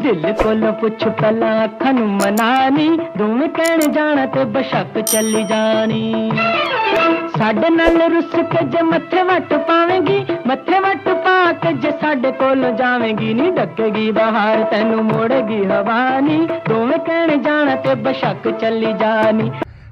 दिल कोल पुछ पहला अखां नूं मनानी, दोवें कहण जाना ते बशक चली जानी। साडे नाल रुस के जे मत्थे वट पावेंगी, मत्थे वट पा के जे साडे कोल जावेंगी नी, डकेगी बहार तैनू मोड़ेगी हवा नी, दोवें कहण जाना ते बशक चली जानी।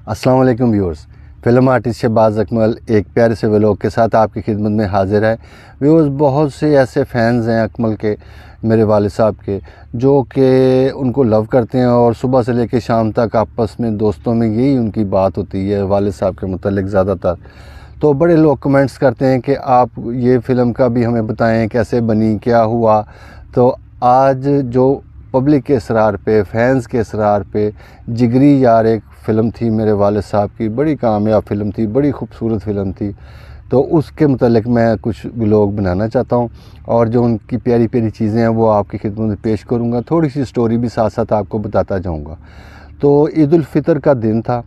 अस्सलाम वालेकुम viewers, film artist Shahbaz Akmal एक प्यारे से व्लॉग के साथ आपकी खिदमत में हाजिर है। व्यूअर्स, बहुत से ऐसे फैंस हैं अकमल के, मेरे वालिद साहब के, जो कि उनको लव करते हैं और सुबह से लेकर शाम तक आपस में दोस्तों में यही उनकी बात होती है वालिद साहब के मुतालिक ज़्यादातर। तो बड़े लोग कमेंट्स करते हैं कि आप ये फ़िल्म का भी हमें बताएं, कैसे बनी, क्या हुआ। तो आज जो पब्लिक के इसरार पे, फैंस के इसरार पे, जिगरी यार एक फ़िल्म थी मेरे वालिद साहब की, बड़ी कामयाब फ़िल्म थी, बड़ी खूबसूरत फ़िल्म थी। तो उसके मुतालिक मैं कुछ व्लॉग बनाना चाहता हूँ और जो उनकी प्यारी प्यारी चीज़ें हैं वो आपकी खिदमत में पेश करूँगा। थोड़ी सी स्टोरी भी साथ साथ आपको बताता जाऊँगा। तो ईद उल फ़ितर का दिन था,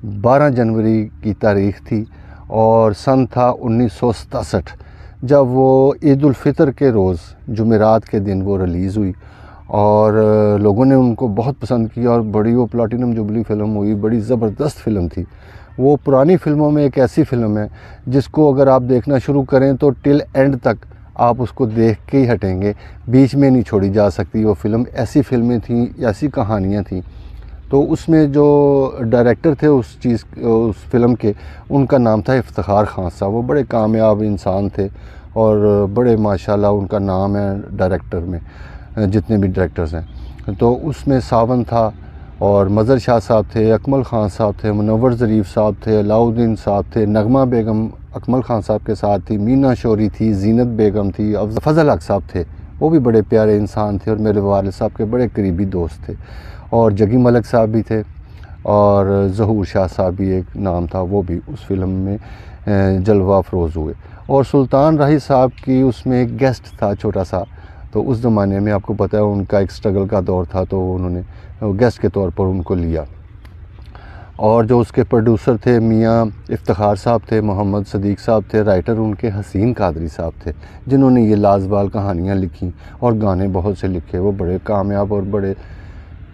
12 जनवरी की तारीख़ थी और सन था 1967, जब वो ईद उल फ़ितर के रोज़ जुमेरात के दिन वो रिलीज़ हुई और लोगों ने उनको बहुत पसंद किया और बड़ी वो प्लैटिनम जुबली फ़िल्म हुई। बड़ी ज़बरदस्त फ़िल्म थी वो। पुरानी फ़िल्मों में एक ऐसी फ़िल्म है जिसको अगर आप देखना शुरू करें तो टिल एंड तक आप उसको देख के ही हटेंगे, बीच में नहीं छोड़ी जा सकती वो फ़िल्म। ऐसी फ़िल्में थीं, ऐसी कहानियाँ थीं। तो उसमें जो डायरेक्टर थे उस फ़िल्म के, उनका नाम था इफ्तिखार खान साहब। वो बड़े कामयाब इंसान थे और बड़े माशाल्लाह उनका नाम है डायरेक्टर में, जितने भी डायरेक्टर्स हैं। तो उसमें सावन था और मज़र शाह साहब थे, अकमल ख़ान साहब थे, मुनव्वर ज़रीफ़ साहब थे, अलाउद्दीन साहब थे, नगमा बेगम अकमल ख़ान साहब के साथ थी, मीना शोरी थी, ज़ीनत बेगम थी, फ़ज़ल हक साहब थे, वो भी बड़े प्यारे इंसान थे और मेरे वालिद साहब के बड़े करीबी दोस्त थे। और जगी मलिक साहब भी थे और ज़हूर शाह साहब भी एक नाम था, वो भी उस फ़िल्म में जलवा अफरोज़ हुए। और सुल्तान राही साहब की उसमें एक गेस्ट था छोटा सा। तो उस ज़माने में आपको पता है उनका एक स्ट्रगल का दौर था, तो उन्होंने गेस्ट के तौर पर उनको लिया। और जो उसके प्रोड्यूसर थे मियाँ इफ्तिखार साहब थे, मोहम्मद सदीक़ साहब थे, राइटर उनके हसीन कादरी साहब थे, जिन्होंने ये लाजवाल कहानियाँ लिखी और गाने बहुत से लिखे। वो बड़े कामयाब और बड़े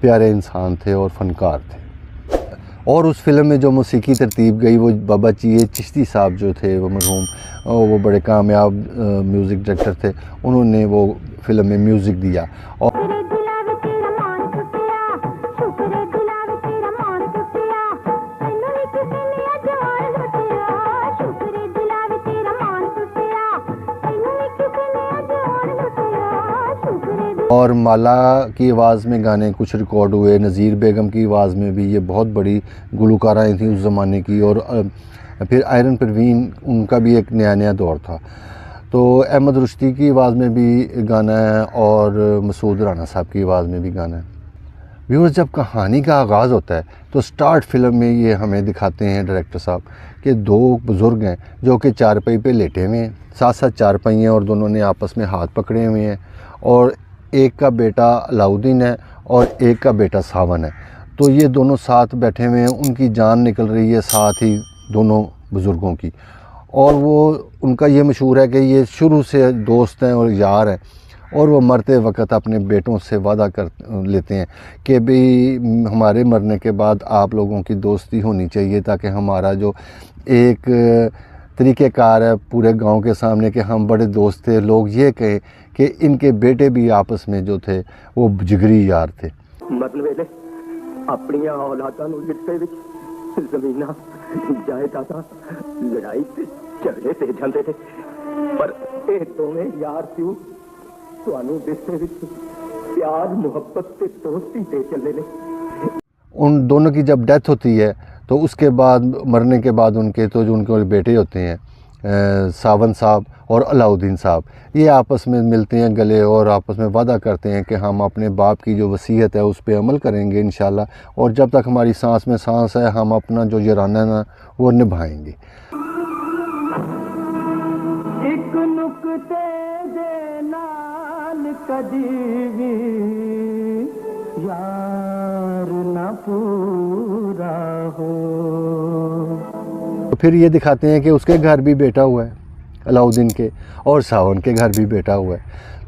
प्यारे इंसान थे और फ़नकार थे। और उस फ़िल्म में जो मौसीकी तरतीब गई वो बाबा चिश्ती साहब जो थे, वो मरहूम, वो बड़े कामयाब म्यूज़िक डायरेक्टर थे। उन्होंने वो फ़िल्म में म्यूज़िक दिया। और माला की आवाज़ में गाने कुछ रिकॉर्ड हुए, नज़ीर बेगम की आवाज़ में भी, ये बहुत बड़ी गुलकाराएँ थीं उस ज़माने की। और फिर आयरन परवीन, उनका भी एक नया दौर था। तो अहमद रुश्ती की आवाज़ में भी गाना है और मसूद राना साहब की आवाज़ में भी गाना है। व्यूअर्स, जब कहानी का आगाज़ होता है तो स्टार्ट फ़िल्म में ये हमें दिखाते हैं डायरेक्टर साहब कि दो बुज़ुर्ग हैं जो कि चारपाई पे लेटे हुए हैं, साथ साथ चारपाई हैं और दोनों ने आपस में हाथ पकड़े हुए हैं। और एक का बेटा अलाउद्दीन है और एक का बेटा सावन है। तो ये दोनों साथ बैठे हुए हैं, उनकी जान निकल रही है साथ ही दोनों बुज़ुर्गों की। और वो उनका ये मशहूर है कि ये शुरू से दोस्त हैं और यार हैं, और वो मरते वक्त अपने बेटों से वादा कर लेते हैं कि भाई हमारे मरने के बाद आप लोगों की दोस्ती होनी चाहिए, ताकि हमारा जो एक तरीक़ेकार है पूरे गांव के सामने कि हम बड़े दोस्त थे, लोग ये कहें कि इनके बेटे भी आपस में जो थे वो जिगरी यार थे। मरन वेले अपनी औलादां नूं हिस्से विच ज़मीनां जायदादां लड़ाई ते झगड़े ते जांदे थे, पर ये दोवें यार क्यों तुहानूं रिश्ते विच प्यार, मुहब्बत ते दोस्ती दे चले ने। उन दोनों की जब डेथ होती है तो उसके बाद, मरने के बाद उनके, तो जो उनके बेटे होते हैं सावन साहब और अलाउद्दीन साहब, ये आपस में मिलते हैं गले और आपस में वादा करते हैं कि हम अपने बाप की जो वसीयत है उस पर अमल करेंगे इंशाल्लाह, और जब तक हमारी सांस में सांस है हम अपना जो याराना ना वो निभाएंगे। एक नुक्ते दे नाल कदी भी यार ना पूरा हो। तो फिर ये दिखाते हैं कि उसके घर भी बेटा हुआ है अलाउद्दीन के, और सावन के घर भी बेटा हुआ है।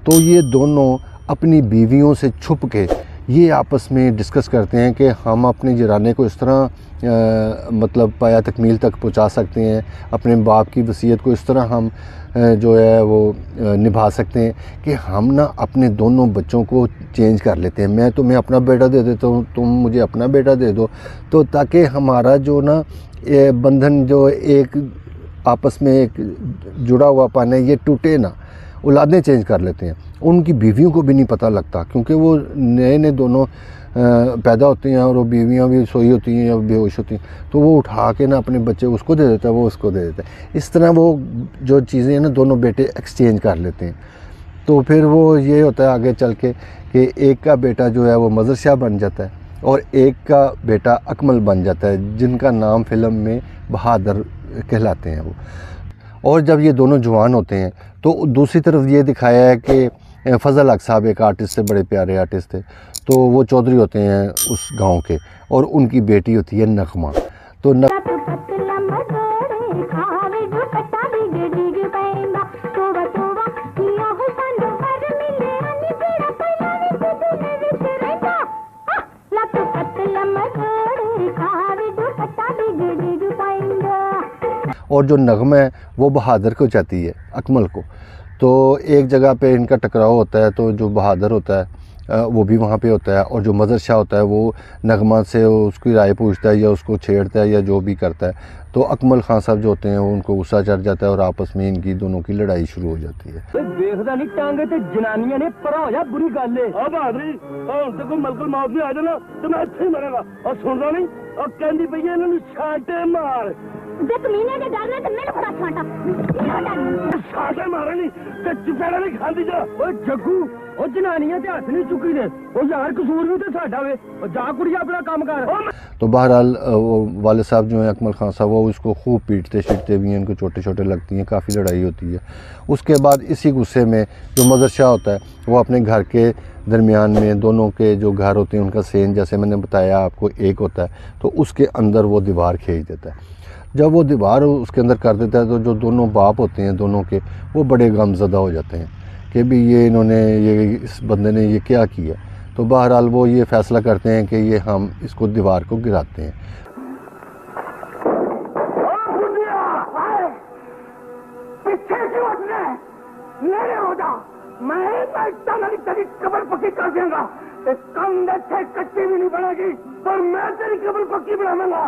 तो ये दोनों अपनी बीवियों से छुप के ये आपस में डिस्कस करते हैं कि हम अपने जराने को इस तरह मतलब पाया तकमील तक पहुंचा सकते हैं, अपने बाप की वसीयत को इस तरह हम जो है वो निभा सकते हैं कि हम ना अपने दोनों बच्चों को चेंज कर लेते हैं। मैं तुम्हें अपना बेटा दे देता हूँ, तुम मुझे अपना बेटा दे दो, तो ताकि हमारा जो ना ये बंधन जो एक आपस में एक जुड़ा हुआ पाना है ये टूटे ना। औलादें चेंज कर लेते हैं, उनकी बीवियों को भी नहीं पता लगता, क्योंकि वो नए नए दोनों पैदा होती हैं और वो बीवियाँ भी सोई होती हैं या बेहोश होती हैं, तो वो उठा के ना अपने बच्चे उसको दे देता है, वो उसको दे देता है। इस तरह वो जो चीज़ें हैं ना दोनों बेटे एक्सचेंज कर लेते हैं। तो फिर वो ये होता है आगे चल के कि एक का बेटा जो है वो मज़र शाह बन जाता है और एक का बेटा अकमल बन जाता है, जिनका नाम फ़िल्म में बहादुर कहलाते हैं वो। और जब ये दोनों जवान होते हैं तो दूसरी तरफ ये दिखाया है कि फ़ज़ल हक साहब एक आर्टिस्ट थे, बड़े प्यारे आर्टिस्ट थे, तो वो चौधरी होते हैं उस गांव के और उनकी बेटी होती है नगमा। तो और जो नगमा है वो बहादुर को चाहती है अकमल को। तो एक जगह पे इनका टकराव होता है, तो जो बहादुर होता है वो भी वहाँ पे होता है और जो मज़र शाह होता है वो नगमा से उसकी राय पूछता है या उसको छेड़ता है या जो भी करता है। तो अकमल खान साहब जो होते हैं वो उनको गुस्सा चढ़ जाता है और आपस में इनकी दोनों की लड़ाई शुरू हो जाती है। देखदा नहीं टांगे ते जनानियां ने परा हो जा, बुरी गल है। आ बहादुरी और ते कोई मलकल मौत नहीं आ जाना तो मैं अच्छे ही मरेगा। और सुनदा नहीं और कहंदी पई है इन्हां छांटे मार जे कमीने दे डर ने ते मेरे बड़ा छांटा छांटे मारे नहीं ते चुपेड़ा नहीं खांदी जा। ओए जग्गू ओ जनानियां ते हाथ नहीं चुकी दे, ओ यार कसूर भी ते साडा वे, ओ जा कुड़िया अपना काम कर। तो बहरहाल वाले साहब जो हैं अकमल खान साहब वो उसको खूब पीटते शीटते भी हैं, इनको छोटे छोटे लगती हैं, काफ़ी लड़ाई होती है। उसके बाद इसी गुस्से में जो मज़र शाह होता है वो अपने घर के दरमियान में दोनों के जो घर होते हैं उनका सेन जैसे मैंने बताया आपको एक होता है, तो उसके अंदर वो दीवार खींच देता है। जब वो दीवार उसके अंदर कर देता है तो जो दोनों बाप होते हैं दोनों के वो बड़े गमज़दा हो जाते हैं कि भी ये इन्होंने ये इस बंदे ने ये क्या किया। तो बहरहाल वो ये फ़ैसला करते हैं कि ये हम इसको दीवार को गिराते हैं। पीछे क्यों हटने? मेरे हो जा, मैं तेरी कब्र पक्की कर दूंगा। कंधे से कच्ची भी नहीं बनेगी पर मैं तेरी कब्र पक्की बनाऊंगा।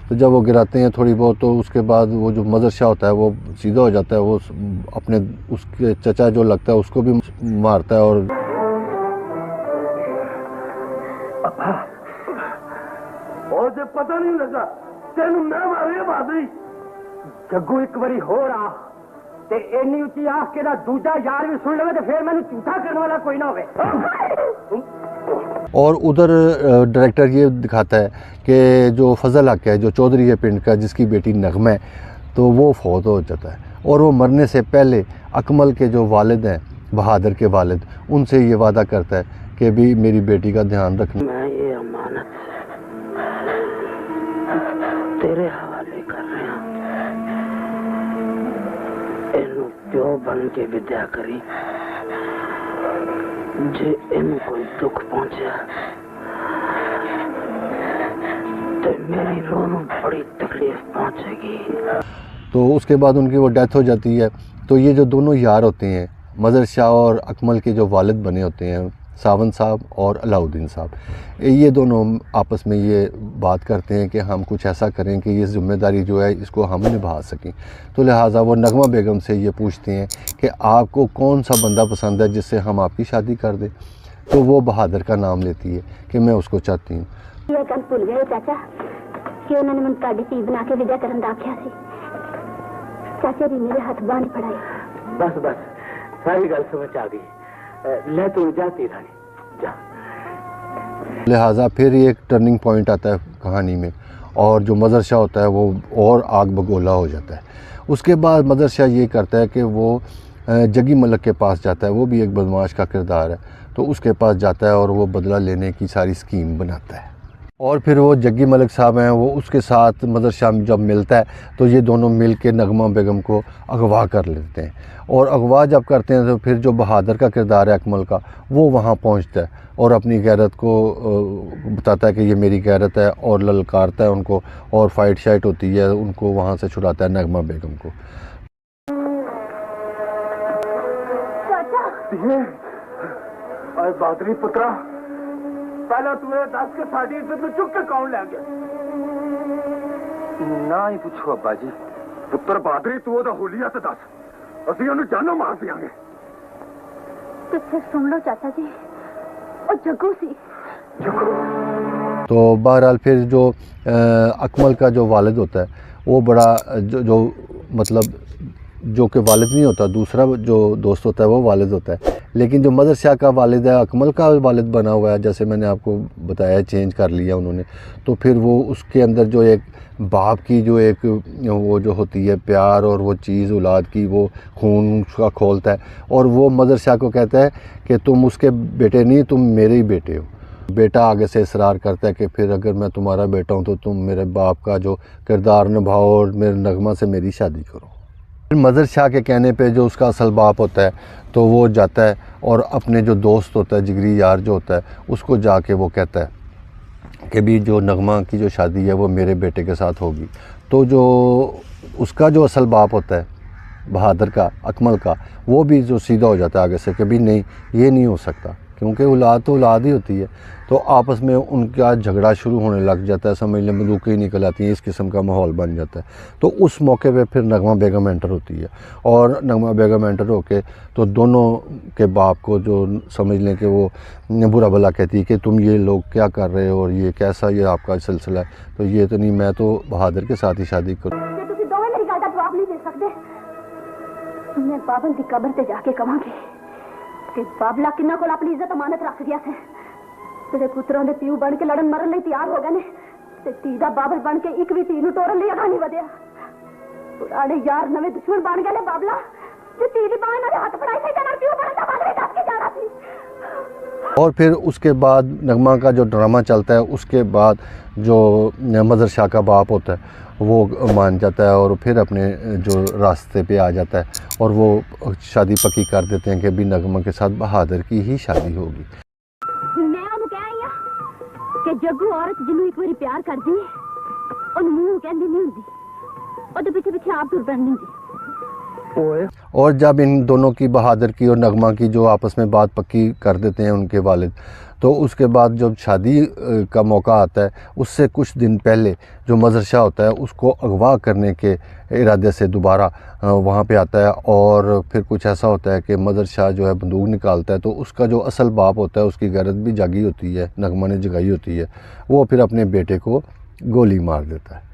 तो जब वो गिराते हैं थोड़ी बहुत तो उसके बाद वो जो मज़र शाह होता है वो सीधा हो जाता है, वो अपने उसके चचा जो लगता है उसको भी मारता है। और जब पता नहीं लगा तेन मैं मारे बहादुरी। जग्गू एक बारी हो रहा ते इन्नी उच्ची आख के ना दूजा यार भी सुन लवे तो फिर मैंने झूठा करने वाला कोई ना होवे। और उधर डायरेक्टर ये दिखाता है कि जो फ़ज़ल हक है जो चौधरी है पिंड का, जिसकी बेटी नगमा है, तो वो फौत हो जाता है और वो मरने से पहले अकमल के जो वालिद हैं बहादुर के वालिद उनसे ये वादा करता है कि भी मेरी बेटी का ध्यान रखना। मैं ये अमानत तेरे हवाले कर रहा हूं, इनू प्यो बन के विद्या करी, जे इन कोई दुख पहुंचा तो मेरी रूह में बड़ी तकलीफ पहुंचेगी। तो उसके बाद उनकी वो डेथ हो जाती है। तो ये जो दोनों यार होते हैं मज़र शाह और अकमल के जो वालिद बने होते हैं सावन साहब और अलाउद्दीन साहब, ये दोनों आपस में ये बात करते हैं कि हम कुछ ऐसा करें कि ये ज़िम्मेदारी जो है इसको हम निभा सकें। तो लिहाजा वो नगमा बेगम से ये पूछते हैं कि आपको कौन सा बंदा पसंद है जिससे हम आपकी शादी कर दें। तो वो बहादुर का नाम लेती है कि मैं उसको चाहती हूँ। ये गल भुल गए चाचा कि उन्होंने मैं तुहाडी धी बना के विदा करन दा आख्या सी। चाचा जी मेरे हाथ बांह फड़ाए। बस बस सारी गल समझ आ गई। ले तू जाती रानी जा। लिहाजा फिर एक टर्निंग पॉइंट आता है कहानी में और जो मज़र शाह होता है वो और आग बगोला हो जाता है। उसके बाद मज़र शाह ये करता है कि वो जगी मलक के पास जाता है, वो भी एक बदमाश का किरदार है, तो उसके पास जाता है और वो बदला लेने की सारी स्कीम बनाता है। और फिर वो जग्गी मलिक साहब हैं, वो उसके साथ मदर शाह जब मिलता है तो ये दोनों मिल के नगमा बेगम को अगवा कर लेते हैं। और अगवा जब करते हैं तो फिर जो बहादुर का किरदार है अकमल का, वो वहाँ पहुँचता है और अपनी गैरत को बताता है कि ये मेरी गैरत है, और ललकारता है उनको, और फाइट शाइट होती है, उनको वहाँ से छुड़ाता है नगमा बेगम को। अरे बहादुरी पुत्रा, पहला तुम्हें दस के साड़ी इज्जत में चुक के कौन ले गया? ना ही पूछो अब्बा जी। पुत्र बहादुरी तू ओदा हुलिया ते दस, ਅਸੀਂ ਉਹਨੂੰ ਜਾਨੋਂ ਮਾਰ ਦਿਆਂਗੇ। तो फिर सुन लो चाचा जी, और जग्गू सी। तो बहरहाल फिर जो अकमल का जो वालिद होता है वो बड़ा जो मतलब जो कि वालिद नहीं होता, दूसरा जो दोस्त होता है वो वालिद होता है, लेकिन जो मदर शाह का वालिद है अकमल का वालिद बना हुआ है, जैसे मैंने आपको बताया चेंज कर लिया उन्होंने। तो फिर वो उसके अंदर जो एक बाप की जो एक वो जो होती है प्यार और वो चीज़ औलाद की, वो खून उसका खोलता है और वो मदर शाह को कहता है कि तुम उसके बेटे नहीं, तुम मेरे ही बेटे हो। बेटा आगे से इसरार करता है कि फिर अगर मैं तुम्हारा बेटा हूँ तो तुम मेरे बाप का जो किरदार निभाओ और मेरे नगमा से मेरी शादी करो। फिर मदर शाह के कहने पे जो उसका असल बाप होता है तो वो जाता है और अपने जो दोस्त होता है, जिगरी यार जो होता है, उसको जाके वो कहता है कि भी जो नगमा की जो शादी है वो मेरे बेटे के साथ होगी। तो जो उसका जो असल बाप होता है बहादुर का, अकमल का, वो भी जो सीधा हो जाता है आगे से कि भी नहीं, ये नहीं हो सकता, क्योंकि औलाद तो औलाद ही होती है। तो आपस में उनका झगड़ा शुरू होने लग जाता है, समझ लें बंदूकें ही निकल आती हैं, इस किस्म का माहौल बन जाता है। तो उस मौके पे फिर नगमा बेगम एंटर होती है और नगमा बेगम एंटर होके तो दोनों के बाप को जो समझ लें कि वो बुरा भला कहती है कि तुम ये लोग क्या कर रहे हो और ये कैसा ये आपका सिलसिला है, तो ये तो नहीं, मैं तो बहादुर के साथ ही शादी करूँ। मैं बाबल की कब्र पे जाके कहांगी कि बाबला किन्ना को अपनी इज्जत अमानत रख दिया है। तेरे पुत्रों ने पीऊ बन के लड़न मरन लिए तैयार हो गए ने, ते तीदा बाबल बन के एक भी धी नूं तोड़न लिए अगा नहीं वधिया। पुराने यार नवे दुश्मन बन गए ने बाबला, जो तीदी बाएं नाले हाथ फड़ाई थे जना पीऊ बन दा बादरे दस के जाना थी। और फिर उसके बाद नगमा का जो ड्रामा चलता है, उसके बाद जो मदर शाह का बाप होता है वो मान जाता है और फिर अपने जो रास्ते पे आ जाता है और वो शादी पक्की कर देते हैं कि भी नगमा के साथ बहादुर की ही शादी होगी। मैं उन्हें कह आई कि जग्गू औरत जिन्होंने एक बार प्यार कर दी और मुंह कहती नहीं होती, और पीछे पीछे आप तुर पैंदी होंदी। और जब इन दोनों की, बहादुर की और नगमा की, जो आपस में बात पक्की कर देते हैं उनके वालिद, तो उसके बाद जब शादी का मौका आता है उससे कुछ दिन पहले जो मदर शाह होता है उसको अगवा करने के इरादे से दोबारा वहाँ पे आता है। और फिर कुछ ऐसा होता है कि मदर शाह जो है बंदूक निकालता है, तो उसका जो असल बाप होता है उसकी गैरत भी जागी होती है, नगमा ने जगाई होती है, वो फिर अपने बेटे को गोली मार देता है।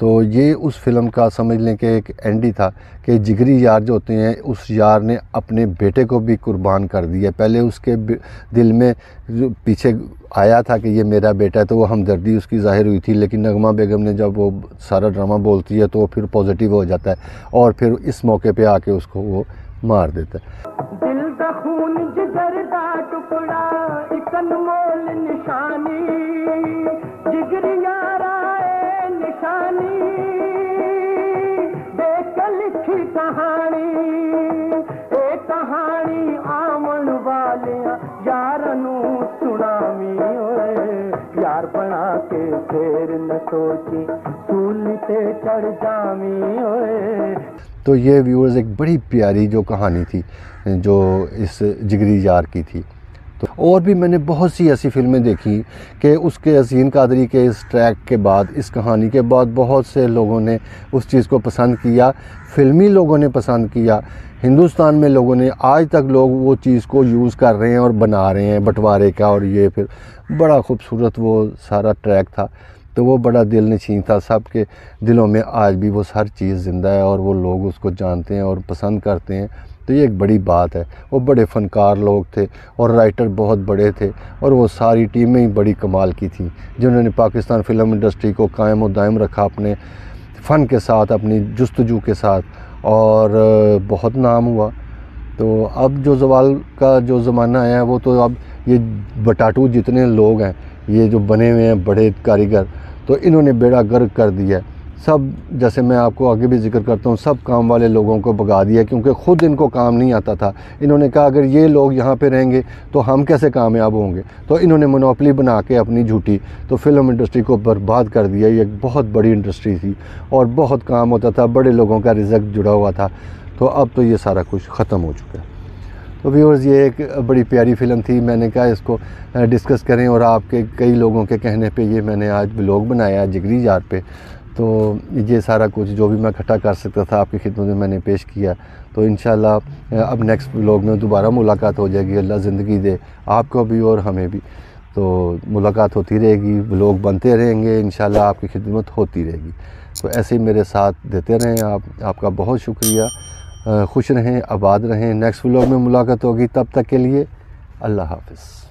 तो ये उस फिल्म का समझ लें कि एक एंड ही था कि जिगरी यार जो होते हैं, उस यार ने अपने बेटे को भी कुर्बान कर दिया। पहले उसके दिल में जो पीछे आया था कि ये मेरा बेटा है, तो वो हमदर्दी उसकी ज़ाहिर हुई थी, लेकिन नगमा बेगम ने जब वो सारा ड्रामा बोलती है तो वो फिर पॉजिटिव हो जाता है और फिर इस मौके पे आके उसको वो मार देता है। दिल दा खून जिगर दा टुकड़ा एक अनमोल निशानी, जिगरी यारा ए निशानी, देख लिखी कहानी, ए कहानी आमन वालिया यार नू सुनावी ओए, यार बना के फेर न सोची सूली ते चढ़ जावी ओए। तो ये व्यूअर्स एक बड़ी प्यारी जो कहानी थी जो इस जिगरी यार की थी। तो और भी मैंने बहुत सी ऐसी फिल्में देखी कि उसके हसीन कादरी के इस ट्रैक के बाद, इस कहानी के बाद बहुत से लोगों ने उस चीज़ को पसंद किया, फिल्मी लोगों ने पसंद किया, हिंदुस्तान में लोगों ने, आज तक लोग वो चीज़ को यूज़ कर रहे हैं और बना रहे हैं बंटवारे का। और ये फिर बड़ा खूबसूरत वो सारा ट्रैक था, तो वो बड़ा दिल नशीन था, सबके दिलों में आज भी वो हर चीज़ ज़िंदा है और वो लोग उसको जानते हैं और पसंद करते हैं। तो ये एक बड़ी बात है। वो बड़े फ़नकार लोग थे और राइटर बहुत बड़े थे और वो सारी टीमें ही बड़ी कमाल की थी, जिन्होंने पाकिस्तान फ़िल्म इंडस्ट्री को कायम और दायम रखा अपने फ़न के साथ, अपनी जुस्तजू के साथ, और बहुत नाम हुआ। तो अब जो ज़वाल का जो ज़माना है वो तो अब ये बटाटू जितने लोग हैं ये जो बने हुए हैं बड़े कारीगर, तो इन्होंने बेड़ा गर्क कर दिया है। सब, जैसे मैं आपको आगे भी जिक्र करता हूँ, सब काम वाले लोगों को भगा दिया क्योंकि ख़ुद इनको काम नहीं आता था। इन्होंने कहा अगर ये लोग यहाँ पे रहेंगे तो हम कैसे कामयाब होंगे, तो इन्होंने मोनोपोली बना के अपनी झूठी तो फिल्म इंडस्ट्री को बर्बाद कर दिया। ये एक बहुत बड़ी इंडस्ट्री थी और बहुत काम होता था, बड़े लोगों का रिज़्क जुड़ा हुआ था। तो अब तो ये सारा कुछ ख़त्म हो चुका है। तो व्यूअर्स, ये एक बड़ी प्यारी फ़िल्म थी, मैंने कहा इसको डिस्कस करें और आपके कई लोगों के कहने पे ये मैंने आज व्लॉग बनाया जिगरी जार पे। तो ये सारा कुछ जो भी मैं इकट्ठा कर सकता था आपकी खिदमत में मैंने पेश किया। तो इंशाल्लाह अब नेक्स्ट व्लॉग में दोबारा मुलाकात हो जाएगी। अल्लाह ज़िंदगी दे आपको भी और हमें भी। तो मुलाकात होती रहेगी, व्लॉग बनते रहेंगे, इंशाल्लाह आपकी खिदमत होती रहेगी। तो ऐसे ही मेरे साथ देते रहें आप। आपका बहुत शुक्रिया। खुश रहें, आबाद रहें। नेक्स्ट व्लॉग में मुलाकात होगी, तब तक के लिए अल्लाह हाफ़िज़।